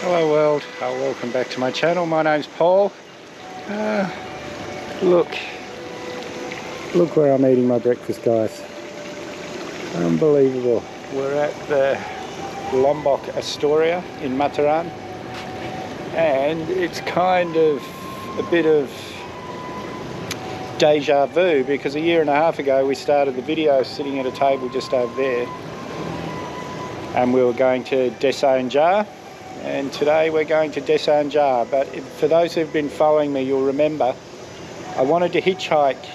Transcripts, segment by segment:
Hello world, welcome back to my channel. My name's Paul. Look where I'm eating my breakfast, guys. Unbelievable. We're at the Lombok Astoria in Mataram, and it's kind of a bit of deja vu because a year and a half ago we started the video sitting at a table just over there, and we were going to Desa Anjar. And today we're going to Desa Anjar. But for those who've been following me, you'll remember I wanted to hitchhike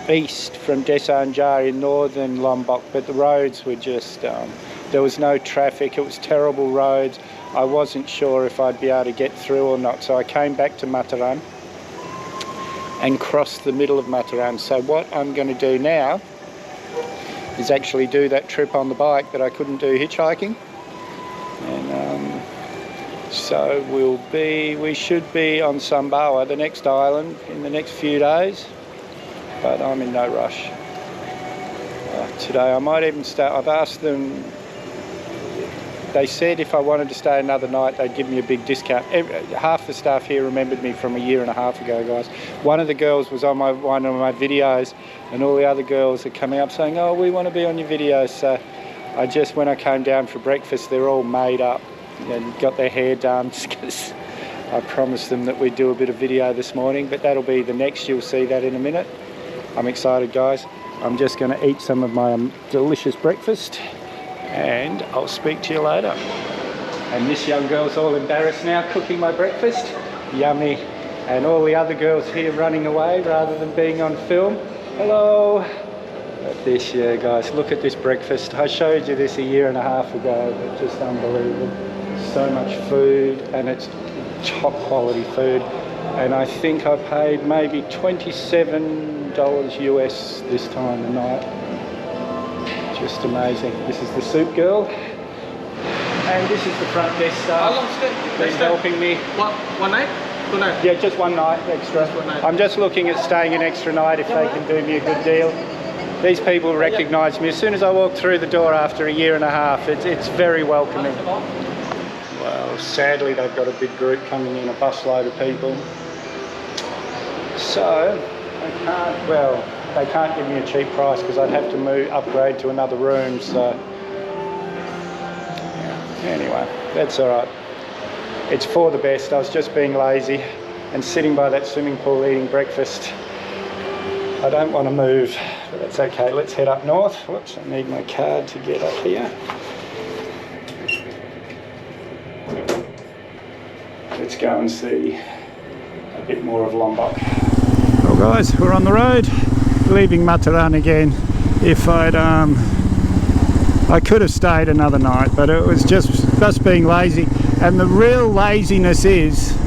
east from Desa Anjar in northern Lombok, but the roads were just, there was no traffic, it was terrible roads. I wasn't sure if I'd be able to get through or not, so I came back to Mataram and crossed the middle of Mataram. So what I'm going to do now is actually do that trip on the bike that I couldn't do hitchhiking. And so we should be on Sumbawa, the next island, in the next few days, but I'm in no rush. Today I might even stay. I've asked them, they said if I wanted to stay another night they'd give me a big discount. Half the staff here remembered me from a year and a half ago, guys. One of the girls was on one of my videos, and all the other girls are coming up saying, oh, we want to be on your videos. So when I came down for breakfast, they're all made up and got their hair done because I promised them that we'd do a bit of video this morning, but that'll be the next. You'll see that in a minute. I'm excited, guys. I'm just going to eat some of my delicious breakfast and I'll speak to you later. And this young girl's all embarrassed now cooking my breakfast. Yummy. And all the other girls here running away rather than being on film. Hello. This, yeah, guys, look at this breakfast. I showed you this a year and a half ago, but just unbelievable. So much food, and it's top quality food. And I think I paid maybe $27 US this time of night. Just amazing. This is the soup girl, and this is the front desk staff. How long stay? Been helping me. One night? 2 nights? Yeah, just one night extra. Just one night. I'm just looking at staying an extra night if they can do me a good deal. These people recognise me as soon as I walk through the door after a year and a half. It's very welcoming. Well, sadly they've got a big group coming in, a busload of people. So they can't give me a cheap price because I'd have to upgrade to another room. So yeah. Anyway, that's all right. It's for the best. I was just being lazy and sitting by that swimming pool eating breakfast. I don't want to move, but that's okay. Let's head up north. Whoops, I need my card to get up here. Let's go and see a bit more of Lombok. Well guys, we're on the road, leaving Mataram again. If I could have stayed another night, but it was just being lazy. And the real laziness is,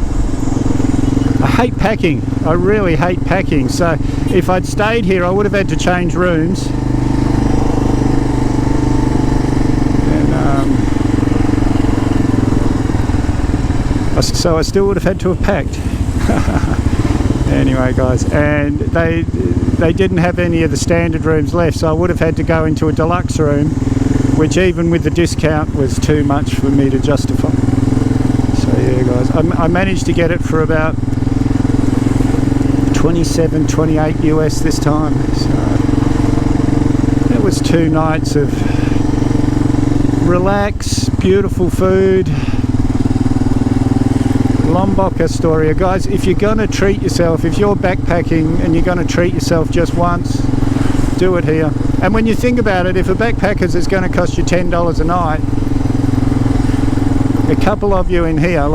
I hate packing. I really hate packing. So if I'd stayed here, I would have had to change rooms. And so I still would have had to have packed. Anyway, guys, and they didn't have any of the standard rooms left, so I would have had to go into a deluxe room, which even with the discount was too much for me to justify. So yeah, guys, I managed to get it for about 27, 28 US this time. So that was 2 nights of relax, beautiful food. Lombok Astoria, guys, if you're going to treat yourself, if you're backpacking and you're going to treat yourself just once, do it here. And when you think about it, if a backpacker's is going to cost you $10 a night, a couple of you in here,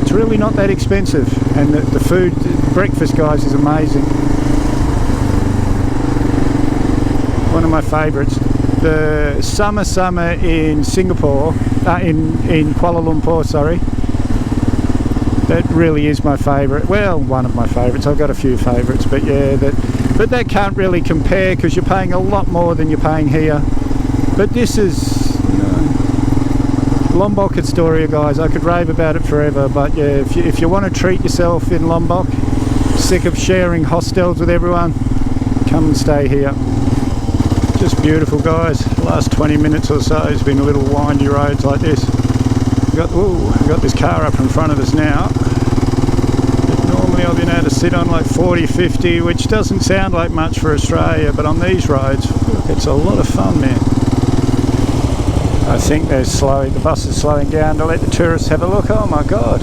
it's really not that expensive, and the food, breakfast, guys, is amazing. One of my favourites. The summer in Singapore, in Kuala Lumpur, sorry. That really is my favourite. Well, one of my favourites. I've got a few favourites, but yeah, but that can't really compare because you're paying a lot more than you're paying here. But this is, you know, Lombok Astoria, guys. I could rave about it forever, but yeah, if you want to treat yourself in Lombok, sick of sharing hostels with everyone, come and stay here. Just beautiful, guys. The last 20 minutes or so has been a little windy roads like this. We've got this car up in front of us now. Normally I've been able to sit on like 40, 50, which doesn't sound like much for Australia, but on these roads, it's a lot of fun, man. I think the bus is slowing down to let the tourists have a look. Oh my God.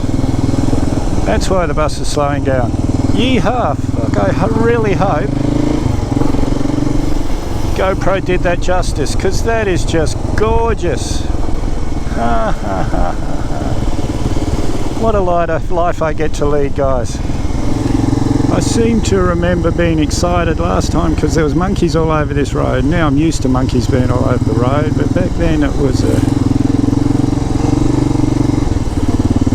That's why the bus is slowing down. Yeehaw! Look, I really hope GoPro did that justice, because that is just gorgeous. What a life I get to lead, guys. I seem to remember being excited last time because there was monkeys all over this road. Now I'm used to monkeys being all over the road, but back then it was a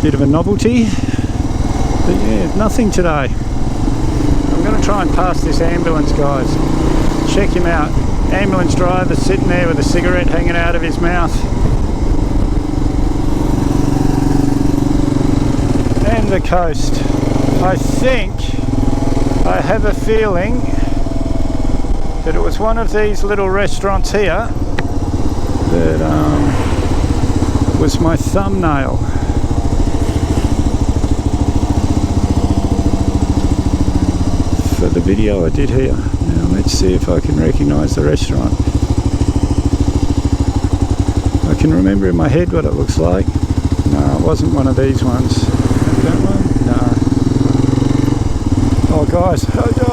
bit of a novelty. But yeah, nothing today. I'm going to try and pass this ambulance, guys. Check him out. Ambulance driver sitting there with a cigarette hanging out of his mouth. And the coast. I have a feeling that it was one of these little restaurants here that was my thumbnail. For the video I did here. Now let's see if I can recognise the restaurant. I can remember in my head what it looks like. No, it wasn't one of these ones. That one? No. Oh guys,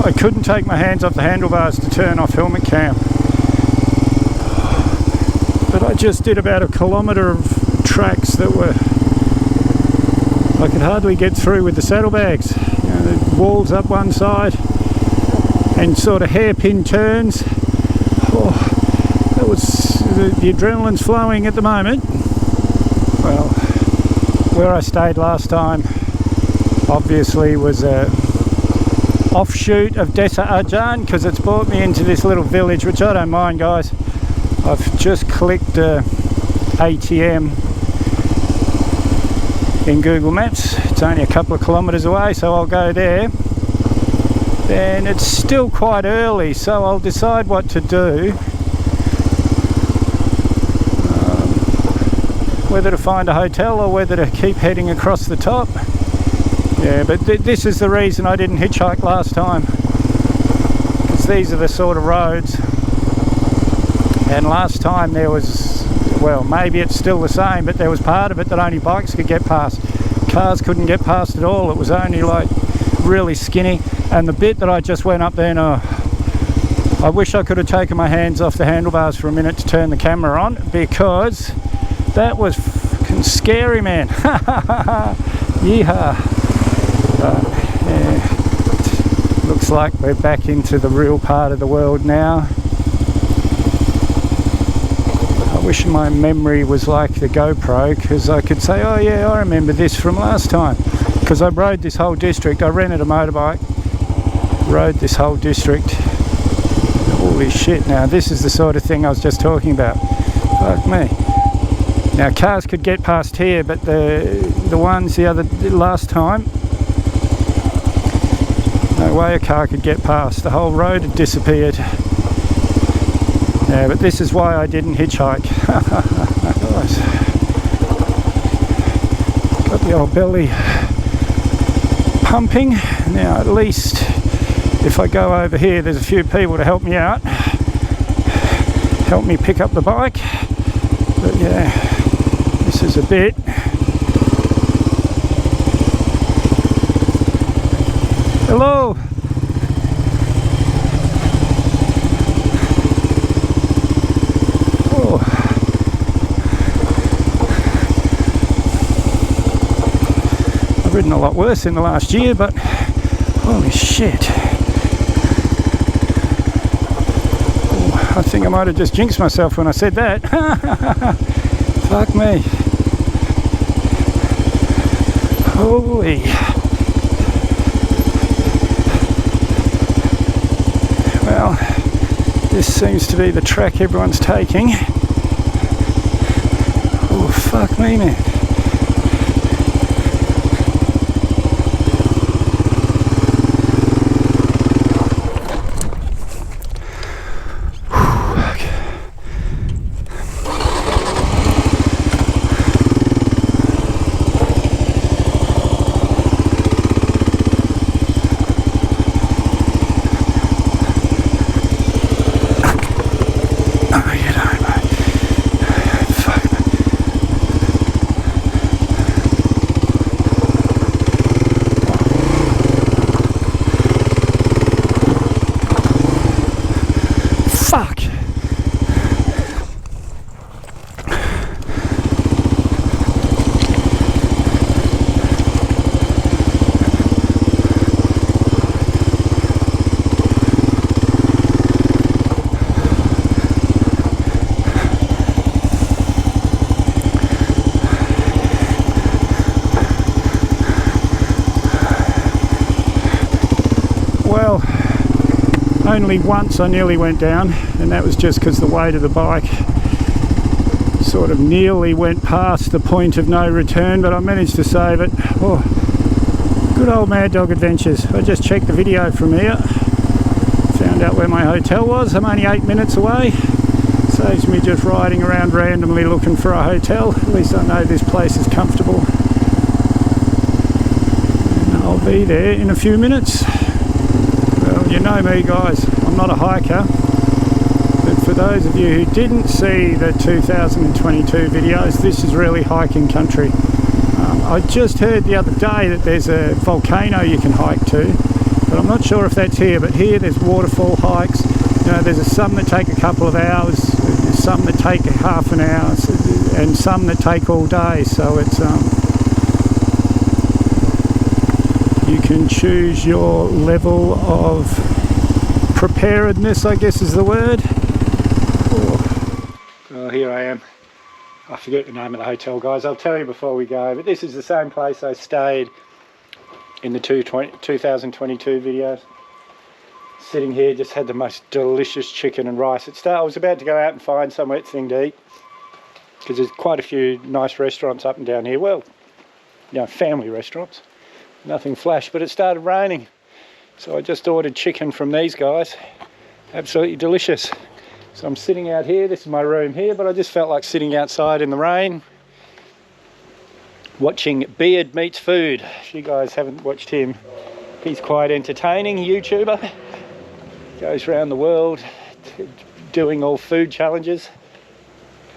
I couldn't take my hands off the handlebars to turn off helmet cam. But I just did about a kilometre of tracks that were... I could hardly get through with the saddlebags. You know, the walls up one side and sort of hairpin turns. Oh, that was... the adrenaline's flowing at the moment. Well, where I stayed last time obviously was a offshoot of Desa Anjar, because it's brought me into this little village, which I don't mind, guys. I've just clicked ATM in Google Maps. It's only a couple of kilometres away, so I'll go there. Then it's still quite early, so I'll decide what to do. Whether to find a hotel or whether to keep heading across the top. Yeah, but this is the reason I didn't hitchhike last time, because these are the sort of roads. And last time there was, well, maybe it's still the same, but there was part of it that only bikes could get past. Cars couldn't get past at all. It was only like really skinny. And the bit that I just went up there, no, I wish I could have taken my hands off the handlebars for a minute to turn the camera on, because that was fucking scary, man. Yeehaw. Yeah. Looks like we're back into the real part of the world now. I wish my memory was like the GoPro, because I could say, oh yeah, I remember this from last time, because I rode this whole district. I rented a motorbike, rode this whole district. Holy shit. Now this is the sort of thing I was just talking about. Fuck me. Now cars could get past here, but the ones last time, no way a car could get past. The whole road had disappeared. Yeah, but this is why I didn't hitchhike. Guys, got the old belly pumping. Now at least if I go over here, there's a few people to help me out, help me pick up the bike. But yeah, this is a bit. Hello. Oh. I've ridden a lot worse in the last year, but holy shit. Oh, I think I might have just jinxed myself when I said that. Fuck me. Holy. Well, this seems to be the track everyone's taking. Oh, fuck me, man. only once I nearly went down, and that was just because the weight of the bike sort of nearly went past the point of no return, but I managed to save it. Oh, good old Mad Dog Adventures. I just checked the video from here, found out where my hotel was. I'm only 8 minutes away. Saves me just riding around randomly looking for a hotel. At least I know this place is comfortable. And I'll be there in a few minutes. Well, you know me guys, I'm not a hiker. But for those of you who didn't see the 2022 videos, this is really hiking country. I just heard the other day that there's a volcano you can hike to, but I'm not sure if that's here. But here there's waterfall hikes. You know, there's some that take a couple of hours, there's some that take half an hour, and some that take all day. So it's you can choose your level of preparedness, I guess is the word. Well, here I am. I forget the name of the hotel, guys. I'll tell you before we go, but this is the same place I stayed in the 2022 videos. Sitting here, just had the most delicious chicken and rice. I was about to go out and find somewhere thing to eat, because there's quite a few nice restaurants up and down here. Well, you know, family restaurants. Nothing flash, but it started raining. So I just ordered chicken from these guys. Absolutely delicious. So I'm sitting out here, this is my room here, but I just felt like sitting outside in the rain, watching Beard Meets Food. If you guys haven't watched him, he's quite entertaining, YouTuber. Goes around the world doing all food challenges.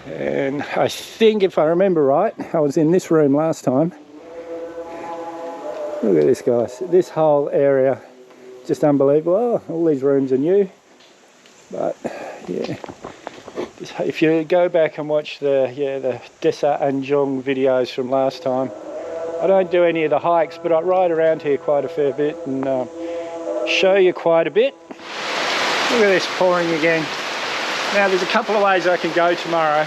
And I think, if I remember right, I was in this room last time. Look at this, guys. This whole area, just unbelievable. Oh, all these rooms are new. But yeah, if you go back and watch the Desa Anjar videos from last time, I don't do any of the hikes, but I ride around here quite a fair bit and show you quite a bit. Look at this pouring again. Now there's a couple of ways I can go tomorrow.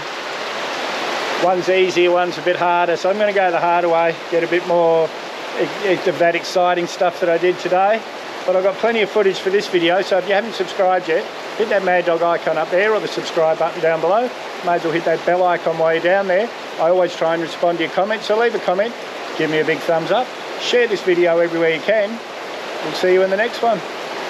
One's easier, one's a bit harder, so I'm going to go the harder way, get a bit more of that exciting stuff that I did today. But I've got plenty of footage for this video, so if you haven't subscribed yet, hit that Mad Dog icon up there or the subscribe button down below. May as well hit that bell icon while you're down there. I always try and respond to your comments, so leave a comment, give me a big thumbs up, share this video everywhere you can. We'll see you in the next one.